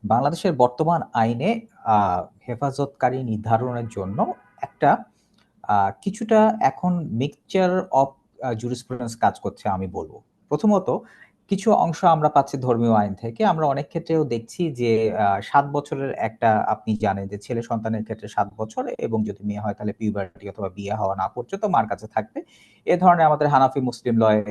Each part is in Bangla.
বাংলাদেশের বর্তমান আইনে হেফাজতকারী নির্ধারণের জন্য একটা কিছুটা এখন মিক্সচার অফ জুরিসপ্রুডেন্স কাজ করছে আমি বলব। প্রথমত কিছু অংশ আমরা পাচ্ছি ধর্মীয় আইন থেকে। আমরা অনেক ক্ষেত্রেও দেখছি যে ৭ বছরের একটা আপনি জানেন যে ছেলে সন্তানের ক্ষেত্রে ৭ বছর এবং যদি মেয়ে হয় তাহলে পিউবার্টি অথবা বিয়ে হওয়া না পর্যন্ত মার কাছে থাকবে। এ ধরনের আমাদের হানাফি মুসলিম লয়ে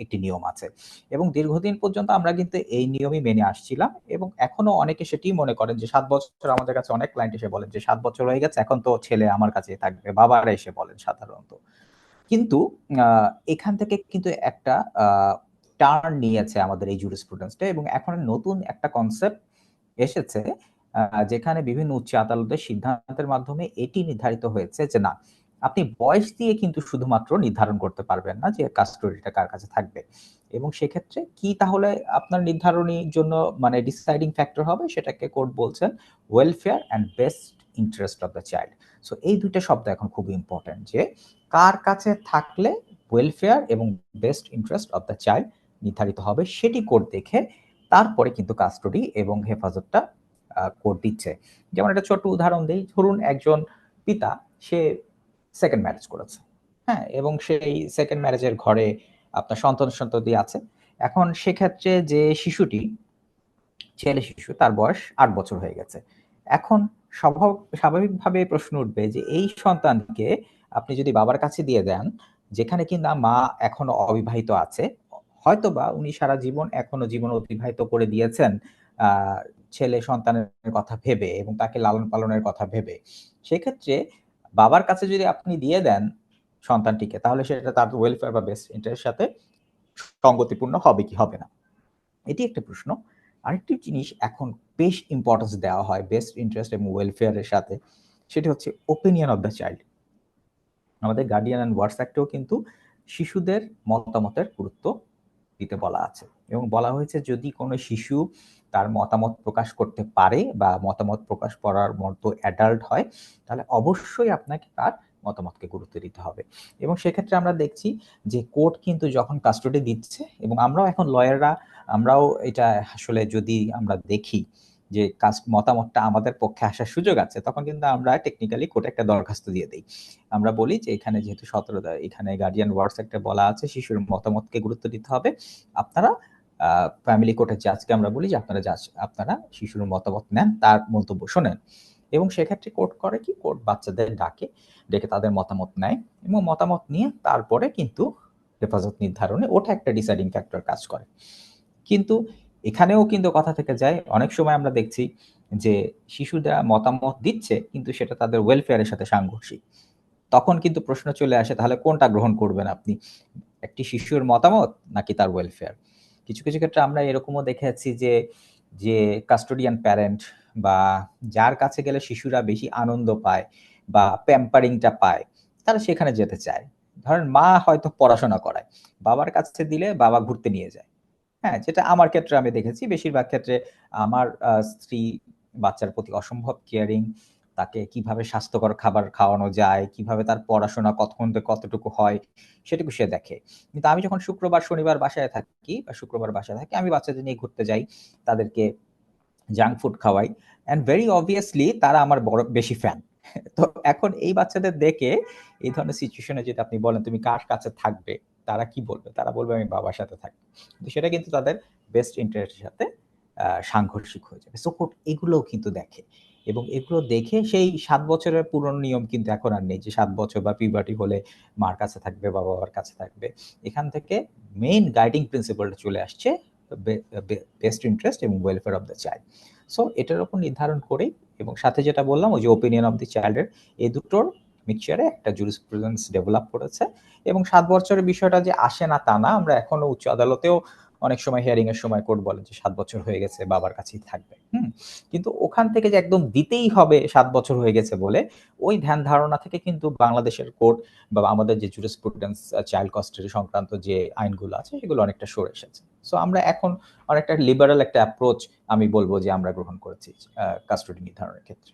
একটি নিয়ম আছে। এবং দীর্ঘদিন পর্যন্ত আমরা কিন্তু এই নিয়মই মেনে আসছিলাম এবং এখনো অনেকে সেটিই মনে করেন যে ৭ বছর আমাদের কাছে অনেক ক্লায়েন্ট এসে বলেন যে ৭ বছর হয়ে গেছে এখন তো ছেলে আমার কাছেই থাকবে। বাবারা এসে বলেন সাধারণত। কিন্তু আ এখান থেকে কিন্তু একটা আ টার্ন নিয়েছে আমাদের এই জুরিসপ্রুডেন্সটা এবং এখন নতুন একটা কনসেপ্ট এসেছে আ যেখানে বিভিন্ন উচ্চ আদালতের সিদ্ধান্তের মাধ্যমে এটি নির্ধারিত হয়েছে যে না, আপনি বয়স দিয়ে কিন্তু শুধুমাত্র নির্ধারণ করতে পারবেন না যে কাস্টডিটা কার কাছে থাকবে। এবং সেক্ষেত্রে কি তাহলে আপনার নির্ধারণীর জন্য মানে ডিসাইডিং ফ্যাক্টর হবে সেটাকে কোর্ট বলছেন welfare and best interest of the child. So এই ২ টা শব্দ এখন খুব ইম্পোর্টেন্ট যে কার কাছে থাকলে ওয়েলফেয়ার এবং best interest of the child নির্ধারিত হবে সেটি কোর্ট দেখে তারপরে কিন্তু কাস্টডি এবং হেফাজতটা কোর্ট দিচ্ছে। যেমন একটা ছোট্ট উদাহরণ দেই, ধরুন একজন পিতা সে সেকেন্ড ম্যারেজ করেছে। হ্যাঁ? এবং সেই সেকেন্ড ম্যারেজের ঘরে আপনার সন্তান-সন্ততি আছে। এখন সেক্ষেত্রে যে শিশুটি ছেলে শিশু তার বয়স ৮ বছর হয়ে গেছে। এখন স্বাভাবিকভাবে প্রশ্ন উঠবে যে এই সন্তানকে আপনি যদি বাবার কাছে দিয়ে দেন, যেখানে কিনা মা এখনো অবিবাহিত আছে, হয়তোবা উনি সারা জীবন এখনো জীবন অতিবাহিত করে দিয়েছেন আ ছেলে সন্তানের কথা ভেবে এবং তাকে লালন-পালনের কথা ভেবে। সেক্ষেত্রে বাবার কাছে যদি আপনি দিয়ে দেন সন্তানটিকে তাহলে সেটা তার ওয়েলফেয়ার বা বেস্ট ইন্টারেস্ট এর সাথে সঙ্গতিপূর্ণ হবে কি হবে না? এটি একটা প্রশ্ন। আরেকটি জিনিস এখন বেশ ইম্পোর্টেন্স দেওয়া হয় বেস্ট ইন্টারেস্ট এবং ওয়েলফেয়ার এর সাথে। সেটি হচ্ছে ওপিনিয়ন অফ দ্য চাইল্ড। আমাদের গার্ডিয়ান অ্যান্ড ওয়ার্ডস অ্যাক্টেও কিন্তু শিশুদের মতামতের গুরুত্ব দিতে বলা আছে। এবং বলা হয়েছে যদি কোনো শিশু তার মতামত প্রকাশ করতে পারে বা মতামত প্রকাশ করার মতো অ্যাডাল্ট হয়, তাহলে অবশ্যই আপনাকে তার মতামতকে গুরুত্ব দিতে হবে। এবং সেক্ষেত্রে আমরা দেখছি যে কোর্ট কিন্তু যখন কাস্টডি দিচ্ছে এবং আমরাও এখন লয়াররা আমরাও এটা আসলে যদি আমরা দেখি যে মতামতটা আমাদের পক্ষে আসার সুযোগ আছে, তখন কিন্তু আমরা টেকনিক্যালি কোর্টে একটা দরখাস্ত দিয়ে দেই। আমরা বলি যে এখানে যেহেতু এখানে গার্ডিয়ান ওয়ার্ডস অ্যাক্টে বলা আছে শিশুর মতামতকে গুরুত্ব দিতে হবে। আপনারা ফ্যামিলি কোর্টের জাজকে আমরা বলি যে আপনারা শিশুর মতামত নেন, তার মন্তব্য শোনেন। এবং সেক্ষেত্রে কোর্ট করে কি? কোর্ট বাচ্চাদের ডেকে তাদের মতামত নেয় এবং মতামত নিয়ে তারপরে কিন্তু হেফাজত নির্ধারণে ওটা একটা ডিসাইডিং ফ্যাক্টর কাজ করে। কিন্তু এখানেও কিন্তু কথা থেকে যায়, অনেক সময় আমরা দেখছি যে শিশুরা মতামত দিচ্ছে কিন্তু সেটা তাদের ওয়েলফেয়ার এর সাথে সাংঘর্ষিক। তখন কিন্তু প্রশ্ন চলে আসে তাহলে কোনটা গ্রহণ করবেন আপনি? একটি শিশুর মতামত নাকি তার ওয়েলফেয়ার? কিছু, কিছু ক্ষেত্রে আমরা এরকমও দেখেছি যে কাস্টোডিয়ান প্যারেন্ট বা যার কাছে গেলে শিশুরা বেশি আনন্দ পায় বা প্যাম্পারিং টা পায়, তারা সেখানে যেতে চায়। ধরেন মা হয়তো পড়াশোনা করায়। বাবার কাছে দিলে বাবা ঘুরতে নিয়ে যায়। হ্যাঁ, যেটা আমার ক্ষেত্রে আমি দেখেছি। বেশিরভাগ ক্ষেত্রে আমার স্ত্রী বাচ্চার প্রতি অসম্ভব কেয়ারিং। তাকে কিভাবে স্বাস্থ্যকর খাবার খাওয়ানো যায়, কিভাবে তার পড়াশোনা কতক্ষণ থেকে কতটুকু হয়, সেটুকু সে দেখে। কিন্তু আমি যখন শুক্রবার, শনিবার বাসায় থাকি বা শুক্রবার বাসায় থাকি, আমি বাচ্চাদের নিয়ে ঘুরতে যাই। তাদেরকে জাঙ্ক ফুড খাওয়াই। অ্যান্ড ভেরি অবভিয়াসলি তারা আমার বেশি ফ্যান। তো এখন এই বাচ্চাদের দেখে এই ধরনের সিচুয়েশন এ যদি আপনি বলেন, "তুমি কার কাছে থাকবে?" তারা কি বলবে? তারা বলবে, "আমি বাবার সাথে থাকব।" কিন্তু সেটা কিন্তু তাদের বেস্ট ইন্টারেস্ট এর সাথে সাংঘর্ষিক হয়ে যাবে। সো কোর্ট এগুলোও কিন্তু দেখে। এবং এগুলো দেখে সেই ৭ বছরের পুরনো নিয়ম কিন্তু এখন আর নেই যে ৭ বছর বা পিউবার্টি হলে মার কাছে থাকবে বা বাবার কাছে থাকবে। এখান থেকে মেইন গাইডিং প্রিন্সিপল টা চলে আসছে বে বে বেস্ট ইন্টারেস্ট এবং welfare of the child. So এটার উপর নির্ধারণ করেই এবং সাথে যেটা বললাম ওই যে ওপিনিয়ন অফ দি চাইল্ড এর এই দুটোর মিক্সচারে একটা জুরিসপ্রুডেন্স ডেভেলপ করেছে এবং ৭ বছরের বিষয়টা যে আসে না তা না। আমরা এখনো উচ্চ আদালতেও অনেক সময় হিয়ারিং এর সময় কোর্ট বলে যে ৭ বছর হয়ে গেছে বাবার কাছেই থাকবে। হুম? কিন্তু ওখান থেকে যে একদম দিতেই হবে ৭ বছর হয়ে গেছে বলে ওই ধ্যান ধারণা থেকে কিন্তু বাংলাদেশের কোর্ট বা আমাদের যে জুরিসপ্রুডেন্স চাইল্ড কাস্টাডি সংক্রান্ত যে আইনগুলো আছে সেগুলো অনেকটা সরে এসেছে। সো আমরা এখন অনেকটা লিবারাল একটা অ্যাপ্রোচ আমি বলব যে আমরা গ্রহণ করেছি কাস্টডি নির্ধারণের ক্ষেত্রে।